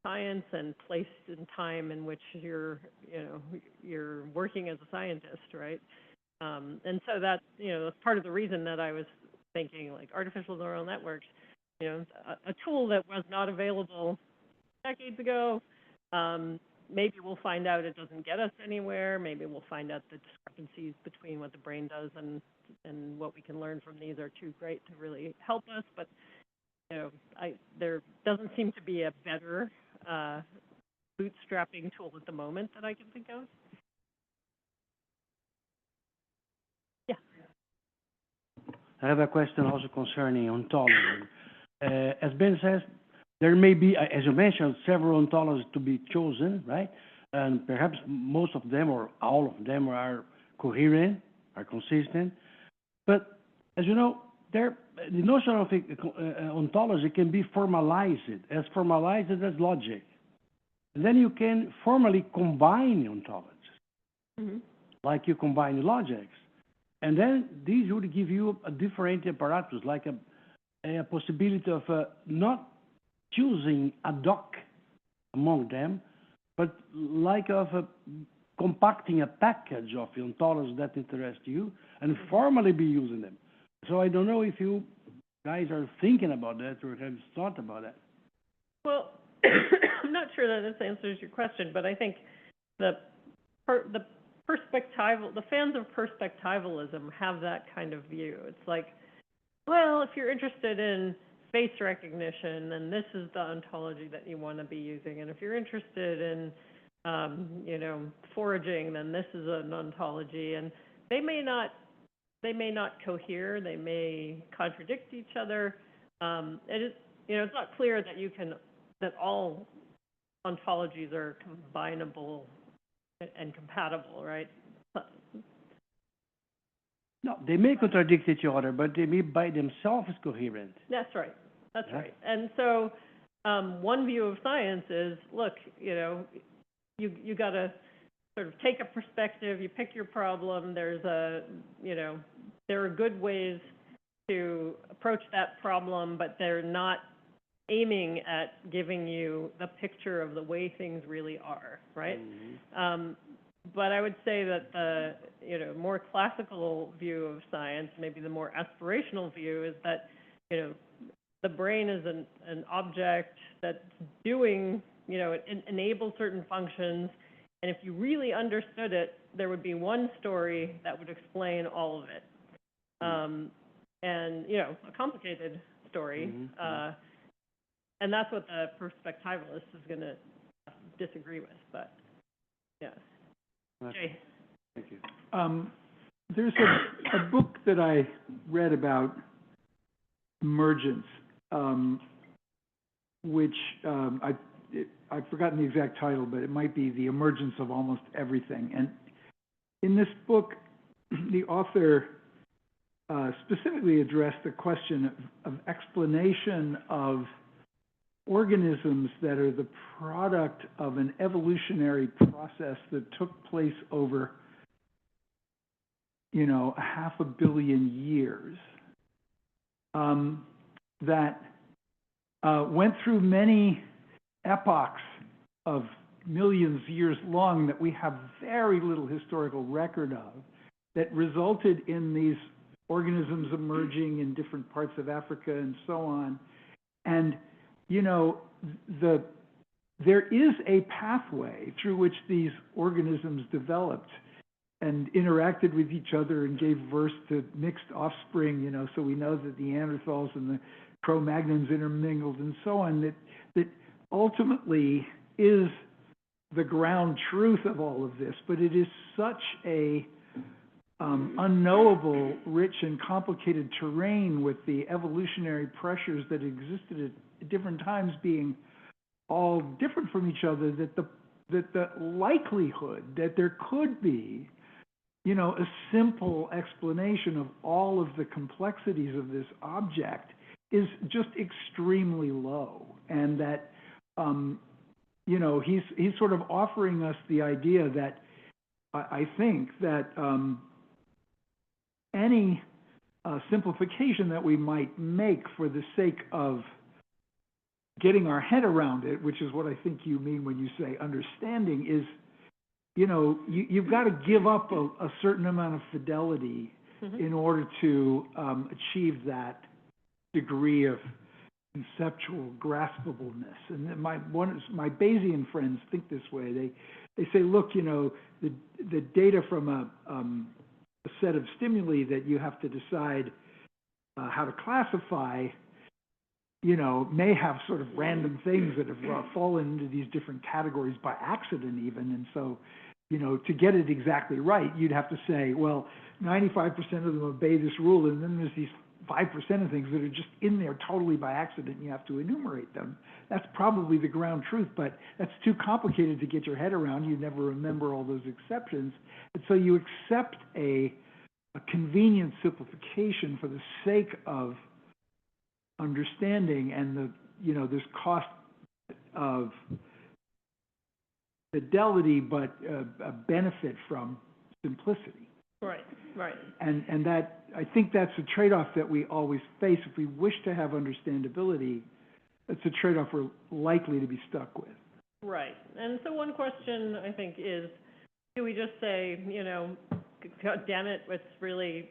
science and place and time in which you're working as a scientist, right? And so that's part of the reason that I was thinking like artificial neural networks, a tool that was not available decades ago. Maybe we'll find out it doesn't get us anywhere. Maybe we'll find out the discrepancies between what the brain does and what we can learn from these are too great to really help us. But there doesn't seem to be a better bootstrapping tool at the moment that I can think of. Yeah. I have a question also concerning ontology. As Ben says, there may be, as you mentioned, several ontologies to be chosen, right? And perhaps most of them or all of them are coherent, are consistent. But as you know, the notion of ontology can be formalized as logic. And then you can formally combine ontologies, like you combine logics. And then these would give you a different apparatus, like a possibility of not choosing ad hoc among them, but like of compacting a package of ontologies that interest you and formally be using them. So I don't know if you guys are thinking about that or have thought about that. Well, I'm not sure that this answers your question, but I think the fans of perspectivalism have that kind of view. It's like, well, if you're interested in face recognition, then this is the ontology that you want to be using. And if you're interested in, foraging, then this is an ontology. And they may not cohere. They may contradict each other. It's not clear that all ontologies are combinable and compatible, right? No, they may contradict each other, but they may by themselves coherent. That's right. Right. And so one view of science is, look, you got to sort of take a perspective, you pick your problem, there are good ways to approach that problem, but they're not aiming at giving you the picture of the way things really are, right? Mm-hmm. But I would say that the more classical view of science, maybe the more aspirational view, is that the brain is an object that's doing, it enables certain functions, and if you really understood it, there would be one story that would explain all of it, and a complicated story, mm-hmm. And that's what the perspectivalist is going to disagree with. But yeah. Jay. Thank you. There's a book that I read about emergence, which I've forgotten the exact title, but it might be The Emergence of Almost Everything. And in this book, the author specifically addressed the question of explanation of organisms that are the product of an evolutionary process that took place over, 500 million years, that went through many epochs of millions of years long that we have very little historical record of, that resulted in these organisms emerging in different parts of Africa and so on. And there is a pathway through which these organisms developed and interacted with each other and gave birth to mixed offspring, so we know that the Neanderthals and the Cro-Magnons intermingled and so on, that ultimately is the ground truth of all of this. But it is such a unknowable, rich and complicated terrain with the evolutionary pressures that existed at different times being all different from each other, that the likelihood that there could be, you know, a simple explanation of all of the complexities of this object is just extremely low. And that, you know, he's sort of offering us the idea that I think that any simplification that we might make for the sake of getting our head around it, which is what I think you mean when you say understanding, is, you know, you've got to give up a certain amount of fidelity in order to achieve that degree of conceptual graspableness. And my Bayesian friends think this way. They say, look, you know, the data from a set of stimuli that you have to decide how to classify, you know, may have sort of random things that have fallen into these different categories by accident even. And so, you know, to get it exactly right, you'd have to say, well, 95% of them obey this rule, and then there's these 5% of things that are just in there totally by accident, and you have to enumerate them. That's probably the ground truth, but that's too complicated to get your head around. You never remember all those exceptions. And so you accept a convenient simplification for the sake of understanding, and the, you know, there's cost of fidelity, but a benefit from simplicity. Right, right. And that, I think that's a trade-off that we always face. If we wish to have understandability, that's a trade-off we're likely to be stuck with. Right. And so one question, I think, is, do we just say, you know, God damn it, it's really,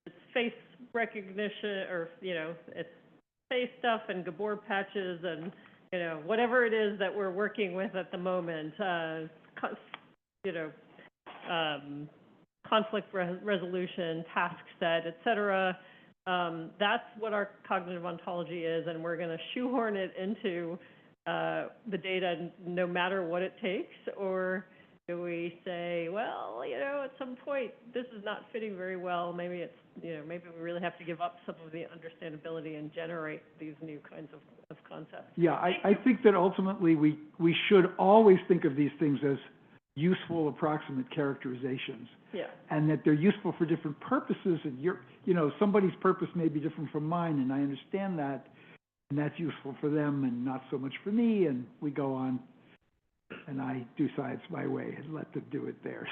it's face recognition, or, you know, it's face stuff and Gabor patches and, you know, whatever it is that we're working with at the moment, you know, conflict resolution, task set, et cetera. That's what our cognitive ontology is, and we're going to shoehorn it into the data no matter what it takes? Or do we say, well, you know, at some point this is not fitting very well, maybe it's, you know, maybe we really have to give up some of the understandability and generate these new kinds of concepts? Yeah, I think that ultimately we should always think of these things as useful approximate characterizations. Yeah. And that they're useful for different purposes, and you know, somebody's purpose may be different from mine, and I understand that, and that's useful for them and not so much for me, and we go on, and I do science my way and let them do it theirs.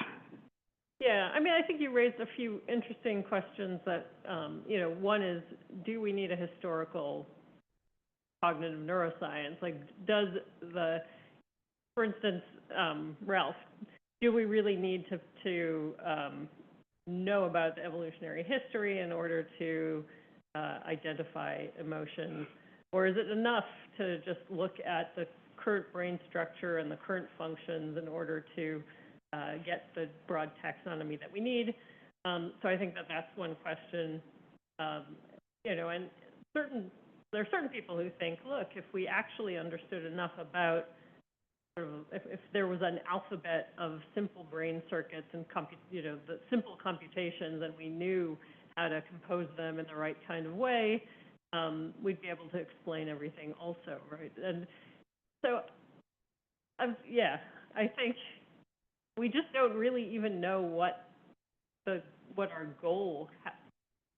Yeah, I mean, I think you raised a few interesting questions that, you know, one is, do we need a historical cognitive neuroscience? Like, does for instance, Ralph, do we really need to know about the evolutionary history in order to identify emotions? Or is it enough to just look at the current brain structure and the current functions in order to get the broad taxonomy that we need? So I think that that's one question. You know, and there are certain people who think, look, if we actually understood enough about sort of, if there was an alphabet of simple brain circuits and you know, the simple computations, and we knew how to compose them in the right kind of way, we'd be able to explain everything also, right? And so, yeah, I think we just don't really even know what our goal,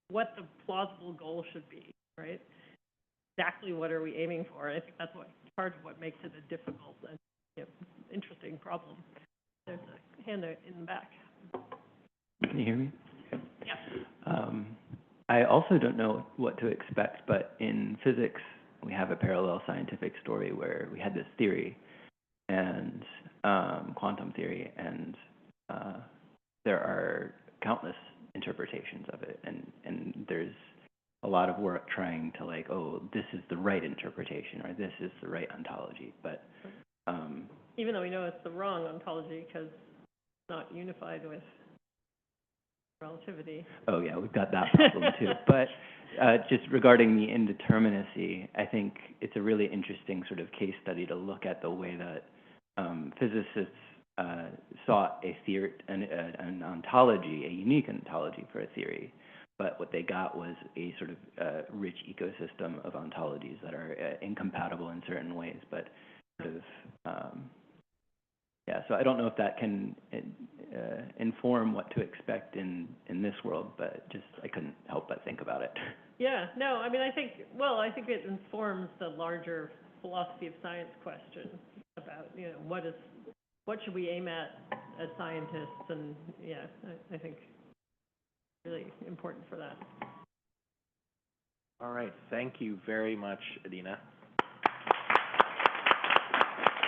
what the plausible goal should be, right? Exactly what are we aiming for? I think that's part of what makes it a difficult and, you know, interesting problem. There's a hand in the back. Can you hear me? Yeah. I also don't know what to expect, but in physics, we have a parallel scientific story where we had this theory, and quantum theory, and there are countless interpretations of it, and there's a lot of work trying to, like, oh, this is the right interpretation, or this is the right ontology, but even though we know it's the wrong ontology because it's not unified with relativity. Oh yeah, we've got that problem too. But just regarding the indeterminacy, I think it's a really interesting sort of case study to look at the way that physicists sought an ontology, a unique ontology for a theory, but what they got was a sort of rich ecosystem of ontologies that are incompatible in certain ways, but sort of, yeah, so I don't know if that can inform what to expect in this world, but just I couldn't help but think about it. Yeah, no, I mean, I think it informs the larger philosophy of science question about, you know, what should we aim at as scientists, and yeah, I think really important for that. All right, thank you very much, Adina.